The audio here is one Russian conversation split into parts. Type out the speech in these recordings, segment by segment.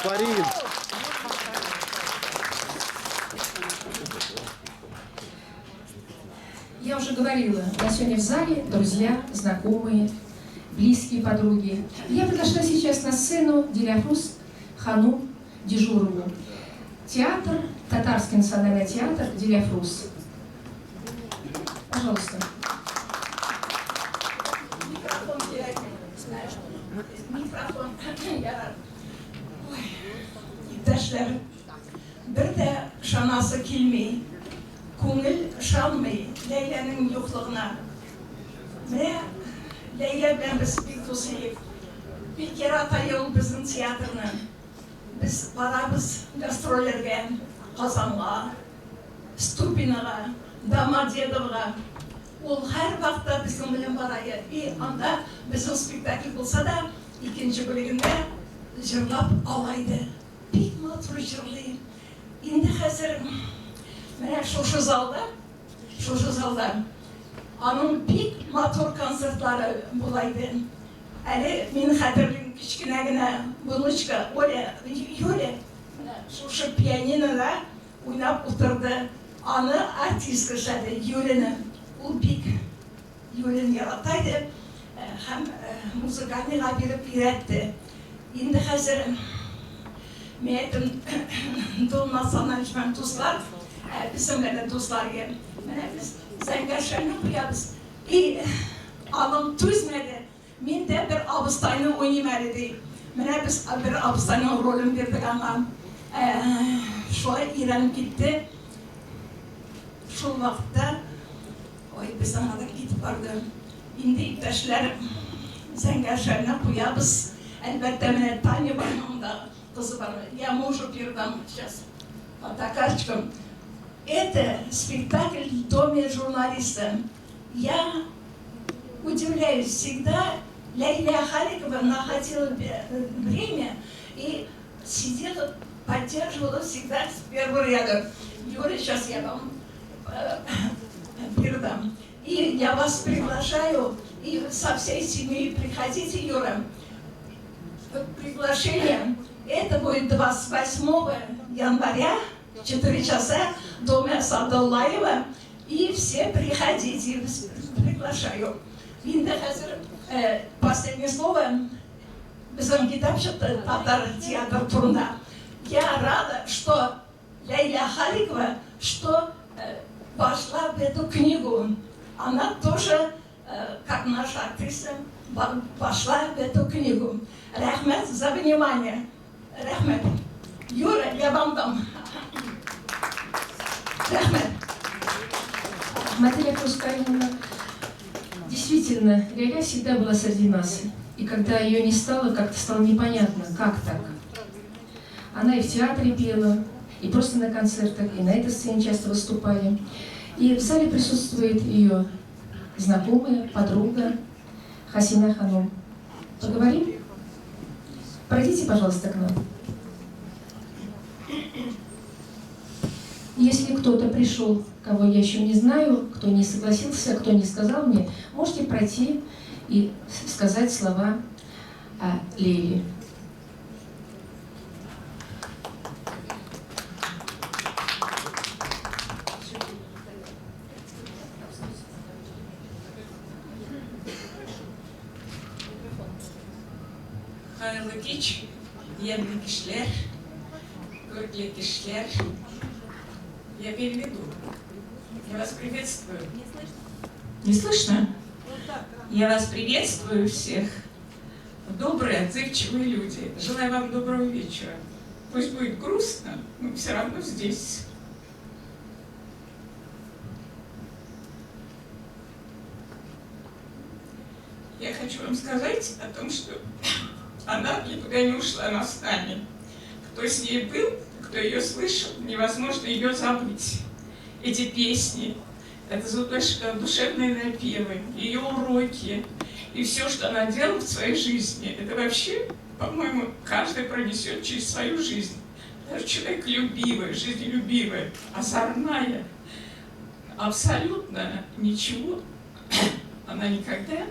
Акварин. Я уже говорила, я сегодня в зале, друзья, знакомые, близкие подруги. Я подошла сейчас на сцену Диляфрус Ханум Дежурову. Театр, Татарский национальный театр Диляфрус. Пожалуйста. Mikrofon yarar. İptaşlar, bir de şanası kilmeyi, ko'ngil şanmayı, Leyla'nın yokluğuna. Ve Leyla bilen biz bir dosyayıp, bir kere atayol bizim tiyatrını. Biz varabız gastrollerge, Kazan'a, Stupinaga, Domodedovo'ga. Ol her vakta bizim bilen barayı. Bir anda bizim spektakl bulsa da ikinci bölümünde jırlap alaydı. Bir matru jırlayın. Indi hazır. Mene şoşu zalda. Anın bir motor konsertları bulaydı. Ali min hatırlayın kiçkinegine bunuşka öyle şoşu piyaninoda oynap oturdu. Anı artist kışadı Yulen'i. O bir Yulen yarataydı. Hem müzikalini birip üretti. Indi hazır meyetim dolmazsan açman dostlar, bizimle dostlar Mene biz zengaşlarını koyarız. Alım tüzmedi. Min de bir abıstayını oynayamadı. Mene biz bir abıstayının rolünü verdik ama şu İran gitti. Şu vakitte biz ona da gidip vardı. Şimdi iptaşlar zengaşlarına koyarız. Elbette mene Tanya Barnum da kızı var. Я мужу передам сейчас фотокарточку. Это спектакль в доме журналиста. Я удивляюсь всегда. Лейля Халикова находила время и сидела, поддерживала всегда с первого ряда. Юра, сейчас я вам передам. И я вас приглашаю, и со всей семьей приходите, Юра. Приглашение. Это будет 28 января, 4 часа, в доме Садуллаева. И все приходите, приглашаю. Последнее слово. Татар театр Турна. Я рада, что Лейля Халикова, что вошла в эту книгу. Она тоже, как наша актриса, вошла в эту книгу. Рахмет за внимание. Рахмет. Юра, я вам дам. Рахмет. Матвея Хускаевна, действительно, Лейля всегда была среди нас. И когда ее не стало, как-то стало непонятно, как так. Она и в театре пела, и просто на концертах, и на этой сцене часто выступали. И в зале присутствует ее знакомая, подруга Хасина Ханум. Поговорим? Пройдите, пожалуйста, к нам. Если кто-то пришел, кого я еще не знаю, кто не согласился, кто не сказал мне, можете пройти и сказать слова о Лейле. Hayırlı geç, yemli kişiler, görgülü kişiler. Я переведу. Я вас приветствую. Не слышно? Я вас приветствую всех. Добрые, отзывчивые люди. Желаю вам доброго вечера. Пусть будет грустно, но все равно здесь. Я хочу вам сказать о том, что она никуда не ушла, она с нами. Кто с ней был, кто ее слышал, невозможно ее забыть. Эти песни, это душевные напевы, ее уроки и все, что она делала в своей жизни, это вообще, по-моему, каждый пронесет через свою жизнь. Даже человек любивый, жизнелюбивый, озорная, абсолютно ничего она никогда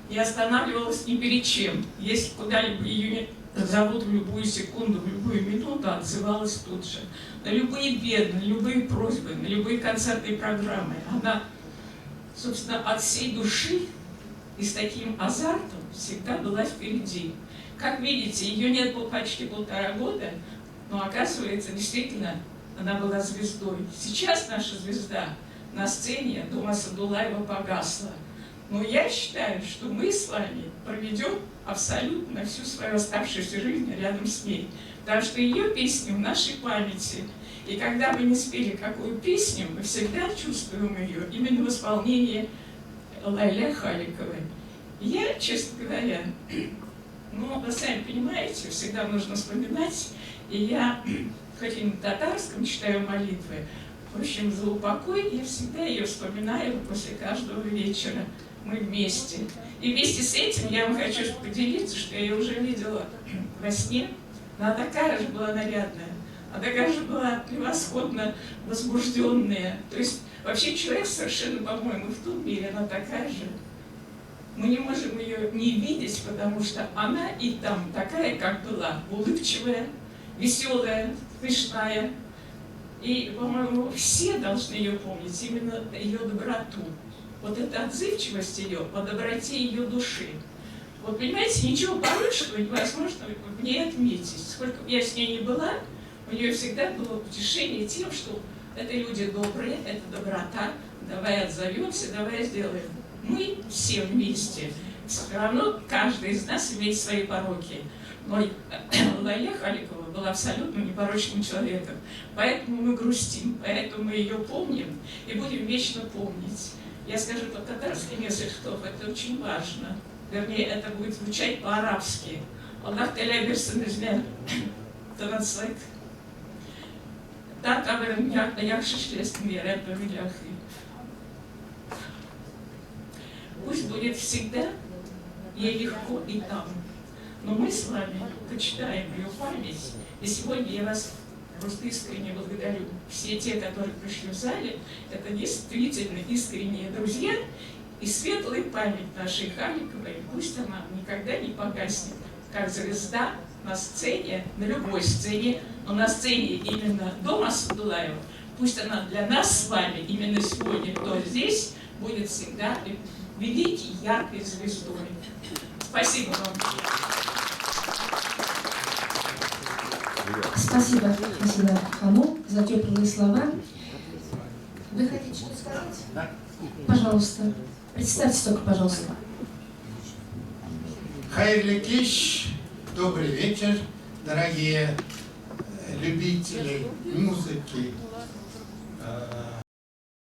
не останавливалась ни перед чем. Если куда-либо ее зовут в любую секунду, в любую минуту, отзывалась тут же. На любые беды, на любые просьбы, на любые концертные программы. Она, собственно, от всей души и с таким азартом всегда была впереди. Как видите, ее нет было почти 1,5 года, но оказывается, действительно, она была звездой. Сейчас наша звезда на сцене дома Садуллаева погасла. Но я считаю, что мы с вами проведем абсолютно всю свою оставшуюся жизнь рядом с ней. Потому что ее песни в нашей памяти. И когда мы не спели какую песню, мы всегда чувствуем ее именно в исполнении Лейли Халиковой. Я, честно говоря, вы сами понимаете, всегда нужно вспоминать. И я, хоть и на татарском читаю молитвы, в общем, за упокой я всегда ее вспоминаю после каждого вечера. Мы вместе. И вместе с этим я вам хочу поделиться, что я ее уже видела во сне. Она такая же была нарядная, она такая же была превосходно возбужденная. То есть вообще человек совершенно, по-моему, в том мире, она такая же. Мы не можем ее не видеть, потому что она и там такая, как была, улыбчивая, веселая, смешная. И, по-моему, все должны ее помнить, именно ее доброту. Вот эта отзывчивость ее, по доброте ее души. Вот, понимаете, ничего порочного невозможно в ней отметить. Сколько бы я с ней ни была, У нее всегда было утешение тем, что это люди добрые, это доброта, давай отзовемся, давай сделаем. Мы все вместе. Все равно каждый из нас имеет свои пороки. Но Лая Халикова была абсолютно непорочным человеком. Поэтому мы грустим, поэтому мы ее помним и будем вечно помнить. Я скажу по-татарски несколько слов, это очень важно. Вернее, это будет звучать по-арабски. Аллах Та'аля берсін өзіне тынысык. Так, яхшы шлестен верят по миляхи. Пусть будет всегда ей легко и там. Но мы с вами почитаем ее память. И сегодня я вас просто искренне благодарю. Все те, которые пришли в зале, это действительно искренние друзья. И светлая память нашей Халиковой, пусть она никогда не погаснет, как звезда на сцене, на любой сцене, но на сцене именно дома Садулаева, пусть она для нас с вами, именно сегодня, кто здесь, будет всегда великой, яркой звездой. Спасибо вам. Спасибо, Хасина Хану, за теплые слова. Вы хотите что-то сказать? Да. Пожалуйста. Представьтесь только, пожалуйста. Хайрлы кеш, добрый вечер, дорогие любители музыки